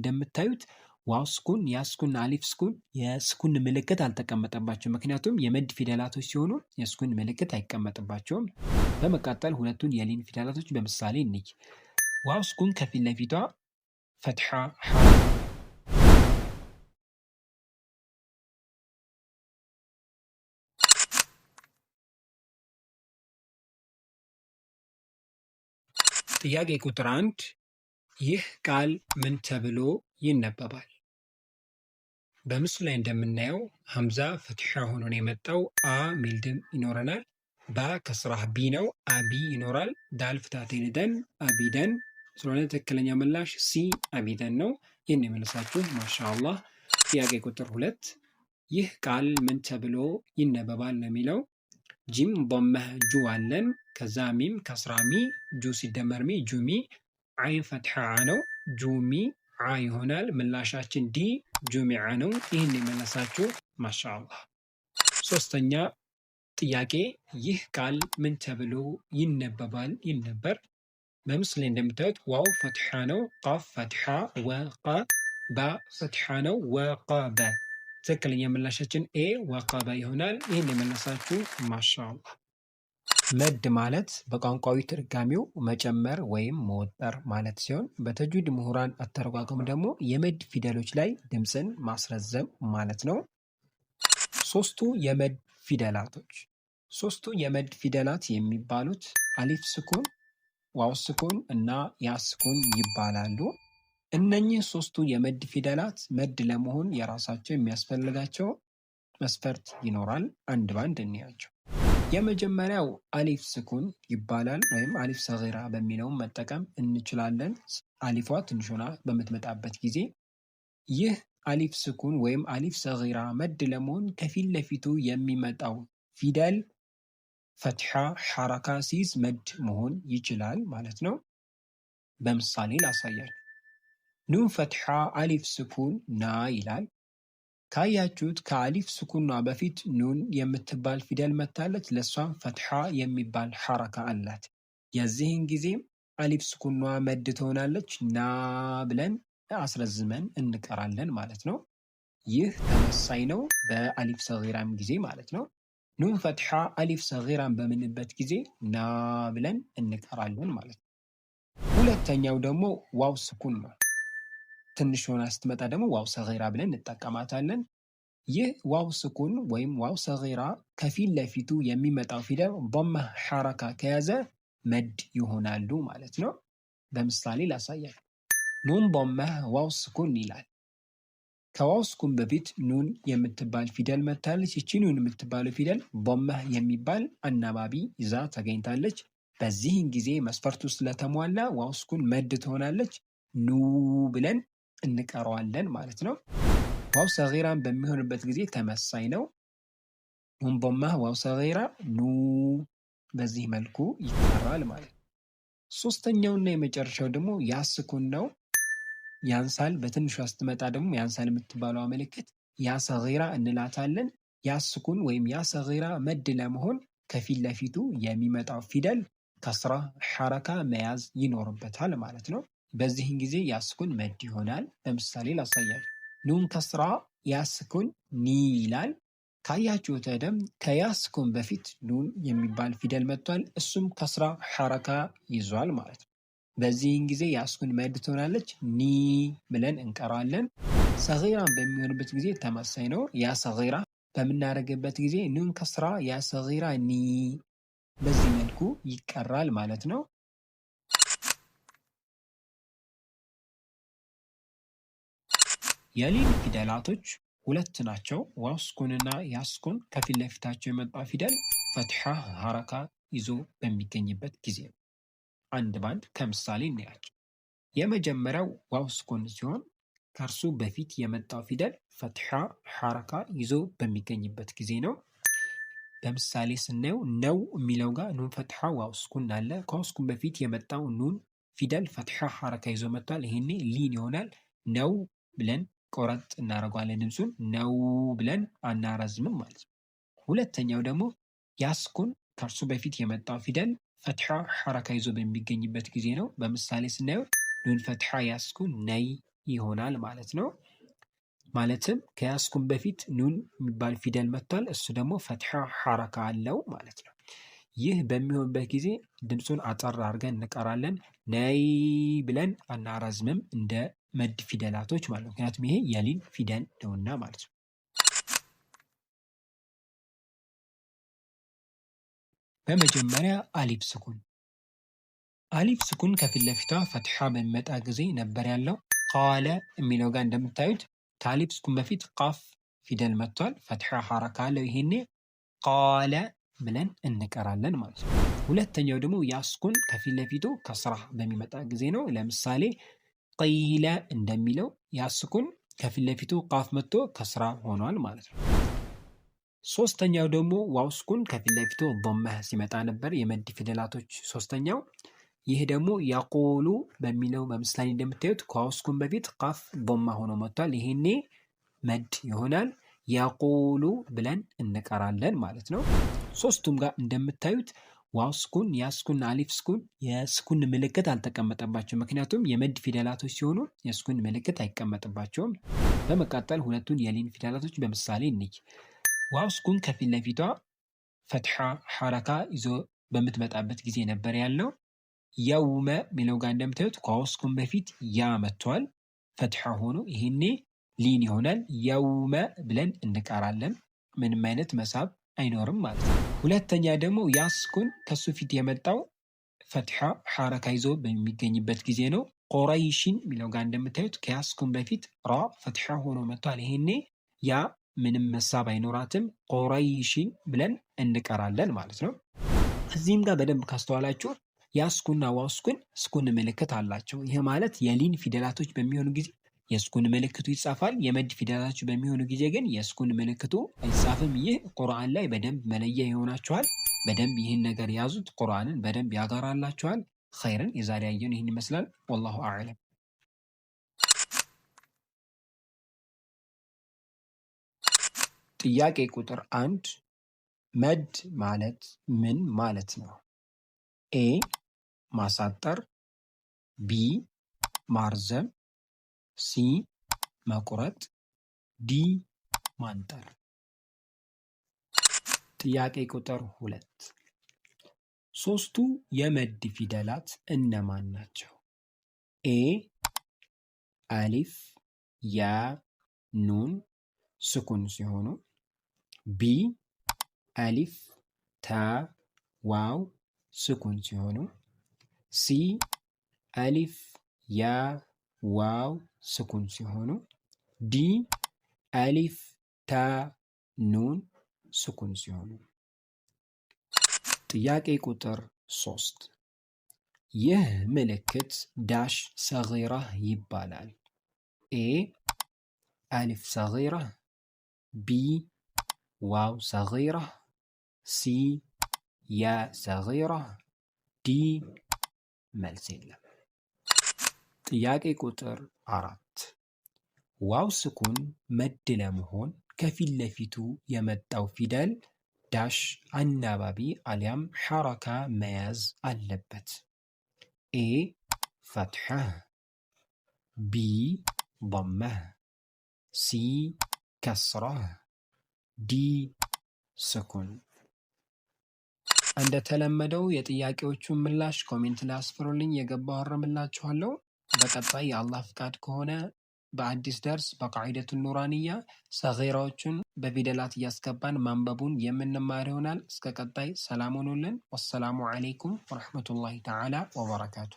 እንደምታዩት ዋው ስኩን፣ ያ ስኩን፣ አሊፍ ስኩን የስኩን ምልክት አልተቀመጠባቸውም። ምክንያቱም የመድ ፊደላቶች ሲሆኑ የስኩን ምልክት አይቀመጥባቸውም። በመቀጠል ሁለቱን የሊን ፊደላቶች በምሳሌ እንይ። ዋው ስኩን ከፊት ለፊቷ ፈትሐ ጥያቄ ቁጥር 1 ይህ ቃል ምን ተብሎ ይነበባል? በምስሉ ላይ እንደምናየው ሐምዛ ፍትሐ ሆኖ ነው የመጣው። አ ሚል ድምፅ ይኖረናል። ባ ከስራህ ቢ ነው፣ አቢ ይኖራል። ዳል ፍታቴን ደን አቢደን ስለሆነ ትክክለኛ ምላሽ ሲ አቢደን ነው። ይህን የመለሳችሁ ማሻአላህ። ጥያቄ ቁጥር 2 ይህ ቃል ምን ተብሎ ይነበባል ነው የሚለው። ጂም ዶመህ ጁ አለን። ከዛ ሚም ከስራ ሚ ጁ ሲደመር ሚ ጁሚ። አይን ፈትሐ ነው ጁሚ ዓ ይሆናል። ምላሻችን ዲ ጁሚዓ ነው። ይህን የመለሳችሁ ማሻአላህ። ሶስተኛ ጥያቄ ይህ ቃል ምን ተብሎ ይነበባል ይል ነበር። በምስሉ ላይ እንደምታዩት ዋው ፈትሐ ነው፣ ቃፍ ፈትሐ፣ ወቃ ባ ፈትሐ ነው፣ ወቃበ። ትክክለኛ ምላሻችን ኤ ወቃበ ይሆናል። ይህን የመለሳችሁ ማሻአላህ። መድ ማለት በቋንቋዊ ትርጓሜው መጨመር ወይም መወጠር ማለት ሲሆን በተጅዊድ ምሁራን አተረጓጎም ደግሞ የመድ ፊደሎች ላይ ድምፅን ማስረዘም ማለት ነው። ሶስቱ የመድ ፊደላት የሚባሉት አሊፍ ስኩን፣ ዋው ስኩን እና ያ ስኩን ይባላሉ። እነኚህ ሶስቱ የመድ ፊደላት መድ ለመሆን የራሳቸው የሚያስፈልጋቸው መስፈርት ይኖራል። አንድ ባንድ እንያቸው። የመጀመሪያው አሊፍ ስኩን ይባላል፣ ወይም አሊፍ ሰጊራ በሚለውም መጠቀም እንችላለን። አሊፏ ትንሽ ሆና በምትመጣበት ጊዜ ይህ አሊፍ ስኩን ወይም አሊፍ ሰጊራ መድ ለመሆን ከፊት ለፊቱ የሚመጣው ፊደል ፈትሐ ሐረካ ሲይዝ መድ መሆን ይችላል ማለት ነው። በምሳሌ ላሳያችሁ። ኑን ፈትሐ አሊፍ ስኩን ና ይላል። ካያችሁት ከአሊፍ ስኩኗ በፊት ኑን የምትባል ፊደል መታለች። ለሷም ፈትሐ የሚባል ሐረካ አላት። የዚህን ጊዜ አሊፍ ስኩኗ መድ ትሆናለች። ና ብለን አስረዝመን እንቀራለን ማለት ነው። ይህ ተመሳይ ነው በአሊፍ ሰጊራም ጊዜ ማለት ነው። ኑን ፈትሐ አሊፍ ሰጊራን በምንበት ጊዜ ና ብለን እንቀራለን ማለት ነው። ሁለተኛው ደግሞ ዋው ስኩን ነው። ትንሽ ሆና ስትመጣ ደግሞ ዋው ሰጊራ ብለን እንጠቀማታለን። ይህ ዋው ስኩን ወይም ዋው ሰጊራ ከፊት ለፊቱ የሚመጣው ፊደል ዶመህ ሐረካ ከያዘ መድ ይሆናሉ ማለት ነው። በምሳሌ ላሳያችሁ። ኑን ዶመህ ዋው ስኩን ይላል። ከዋው ስኩን በፊት ኑን የምትባል ፊደል መታለች። ይቺ ኑን የምትባለው ፊደል ዶመህ የሚባል አናባቢ ይዛ ተገኝታለች። በዚህን ጊዜ መስፈርቱ ስለተሟላ ዋው ስኩን መድ ትሆናለች። ኑ ብለን እንቀረዋለን ማለት ነው። ዋው ሰጊራን በሚሆንበት ጊዜ ተመሳይ ነው። ኑን ዶመህ ዋው ሰጊራ ኑ፣ በዚህ መልኩ ይቀራል ማለት ነው። ሶስተኛውና የመጨረሻው ደግሞ ያ ስኩን ነው። ያንሳል በትንሿ ስትመጣ ደግሞ ያንሳል የምትባለው ምልክት ያ ሰጊራ እንላታለን። ያ ስኩን ወይም ያ ሰጊራ መድ ለመሆን ከፊት ለፊቱ የሚመጣው ፊደል ከስራ ሐረካ መያዝ ይኖርበታል ማለት ነው። በዚህን ጊዜ ያ ስኩን መድ ይሆናል። ለምሳሌ ላሳያችሁ። ኑን ከስራ ያ ስኩን ኒ ይላል። ካያችሁት ደም ከያ ስኩን በፊት ኑን የሚባል ፊደል መጥቷል። እሱም ከስራ ሐረካ ይዟል ማለት ነው። በዚህን ጊዜ ያ ስኩን መድ ትሆናለች። ኒ ብለን እንቀራለን። ሰጊራን በሚሆንበት ጊዜ ተመሳይ ነው። ያ ሰጊራ በምናደርግበት ጊዜ ኑን ከስራ ያ ሰጊራ ኒ፣ በዚህ መልኩ ይቀራል ማለት ነው። የሊን ፊደላቶች ሁለት ናቸው። ዋው ስኩንና ያ ስኩን ከፊት ለፊታቸው የመጣ ፊደል ፈትሐ ሐረካ ይዞ በሚገኝበት ጊዜ ነው። አንድ ባንድ ከምሳሌ እናያቸው። የመጀመሪያው ዋው ስኩን ሲሆን ከእርሱ በፊት የመጣው ፊደል ፈትሐ ሐረካ ይዞ በሚገኝበት ጊዜ ነው። በምሳሌ ስናየው ነው የሚለው ጋር ኑን ፈትሐ ዋው ስኩን አለ። ከዋው ስኩን በፊት የመጣው ኑን ፊደል ፈትሐ ሐረካ ይዞ መጥቷል። ይሄኔ ሊን ይሆናል። ነው ብለን ቆረጥ እናደርገዋለን። ድምፁን ነው ብለን አናረዝምም ማለት ነው። ሁለተኛው ደግሞ ያ ስኩን ከእርሱ በፊት የመጣው ፊደል ፈትሐ ሐረካ ይዞ በሚገኝበት ጊዜ ነው። በምሳሌ ስናየው ኑን ፈትሐ ያ ስኩን ነይ ይሆናል ማለት ነው። ማለትም ከያስኩን በፊት ኑን የሚባል ፊደል መጥቷል። እሱ ደግሞ ፈትሐ ሐረካ አለው ማለት ነው። ይህ በሚሆንበት ጊዜ ድምፁን አጠር አድርገን እንቀራለን። ነይ ብለን አናራዝምም እንደ መድ ፊደላቶች ማለት ነው። ምክንያቱም ይሄ የሊን ፊደል ነውና ማለት ነው። በመጀመሪያ አሊፍ ስኩን። አሊፍ ስኩን ከፊት ለፊቷ ፈትሐ በሚመጣ ጊዜ ነበር ያለው። ቃለ የሚለው ጋር እንደምታዩት ከአሊፍ ስኩን በፊት ቃፍ ፊደል መጥቷል። ፈትሐ ሐረካ አለው። ይሄኔ ቃለ ብለን እንቀራለን ማለት ነው። ሁለተኛው ደግሞ ያስኩን ከፊት ለፊቱ ከስራ በሚመጣ ጊዜ ነው። ለምሳሌ ቂለ እንደሚለው ያስኩን ከፊት ለፊቱ ቃፍ መጥቶ ከስራ ሆኗል ማለት ነው። ሶስተኛው ደግሞ ዋው ስኩን ከፊት ለፊቱ ዶመህ ሲመጣ ነበር የመድ ፊደላቶች ሶስተኛው። ይህ ደግሞ ያቁሉ በሚለው በምሳሌ እንደምታዩት ከዋው ስኩን በፊት ቃፍ ዶማ ሆኖ መጥቷል። ይሄኔ መድ ይሆናል። ያቁሉ ብለን እንቀራለን ማለት ነው። ሶስቱም ጋር እንደምታዩት ዋው ስኩን፣ ያስኩን፣ አሊፍ ስኩን የስኩን ምልክት አልተቀመጠባቸው። ምክንያቱም የመድ ፊደላቶች ሲሆኑ የስኩን ምልክት አይቀመጥባቸውም። በመቀጠል ሁለቱን የሊን ፊደላቶች በምሳሌ እንይ። ዋው ስኩን ከፊት ለፊቷ ፈትሐ ሐረካ ይዞ በምትመጣበት ጊዜ ነበር ያለው። የውመ ሚለው ጋር እንደምታዩት ከዋው ስኩን በፊት ያ መጥቷል ፈትሐ ሆኖ፣ ይሄኔ ሊን ይሆናል። የውመ ብለን እንቀራለን። ምንም አይነት መሳብ አይኖርም ማለት ነው። ሁለተኛ ደግሞ ያስኩን ከሱ ፊት የመጣው ፈትሐ ሐረካ ይዞ በሚገኝበት ጊዜ ነው። ቁረይሽን ሚለው ጋር እንደምታዩት ከያስኩን በፊት ራ ፈትሐ ሆኖ መጥቷል። ይሄኔ ያ ምንም መሳብ አይኖራትም። ቁረይሽን ብለን እንቀራለን ማለት ነው። እዚህም ጋር በደንብ ካስተዋላችሁ ያስኩንና ዋስኩን ስኩን ምልክት አላቸው። ይህ ማለት የሊን ፊደላቶች በሚሆኑ ጊዜ የስኩን ምልክቱ ይጻፋል። የመድ ፊደላቶች በሚሆኑ ጊዜ ግን የስኩን ምልክቱ አይጻፍም። ይህ ቁርአን ላይ በደንብ መለያ ይሆናችኋል። በደንብ ይህን ነገር ያዙት። ቁርአንን በደንብ ያጋራላችኋል። ኸይርን የዛሬ ያየን ይህን ይመስላል። ወላሁ አዕለም። ጥያቄ ቁጥር 1 መድ ማለት ምን ማለት ነው? ኤ ማሳጠር፣ ቢ ማርዘም፣ ሲ መቁረጥ፣ ዲ ማንጠር። ጥያቄ ቁጥር 2 ሶስቱ የመድ ፊደላት እነማን ናቸው? ኤ አሊፍ፣ ያ፣ ኑን ስኩን ሲሆኑ፣ ቢ አሊፍ፣ ታ፣ ዋው ስኩን ሲሆኑ፣ ሲ አሊፍ፣ ያ፣ ዋው ስኩን ሲሆኑ፣ ዲ አሊፍ፣ ታ፣ ኑን ስኩን ሲሆኑ። ጥያቄ ቁጥር 3 ይህ ምልክት ዳሽ ሰጊራ ይባላል። ኤ አሊፍ ሰጊራ፣ ቢ ዋው ሰጊራ፣ ሲ ያ ሰጊራ፣ ዲ መልስ የለም። ጥያቄ ቁጥር 4 ዋው ስኩን መድ ለመሆን ከፊት ለፊቱ የመጣው ፊደል ዳሽ አናባቢ አሊያም ሐረካ መያዝ አለበት። ኤ ፈትሐህ፣ ቢ ضመህ፣ ሲ ከስራህ፣ ዲ ስኩን። እንደተለመደው የጥያቄዎቹን ምላሽ ኮሜንት ላይ አስፍሩልኝ፣ የገባው አረምላችኋለሁ። በቀጣይ የአላህ ፍቃድ ከሆነ በአዲስ ደርስ በቃዒደቱ ኑራንያ ሰጊራዎቹን በፊደላት እያስገባን ማንበቡን የምንማር ይሆናል። እስከ ቀጣይ ሰላም ሁኑልን። ወሰላሙ ዓለይኩም ወረሕመቱላሂ ተዓላ ወበረካቱ።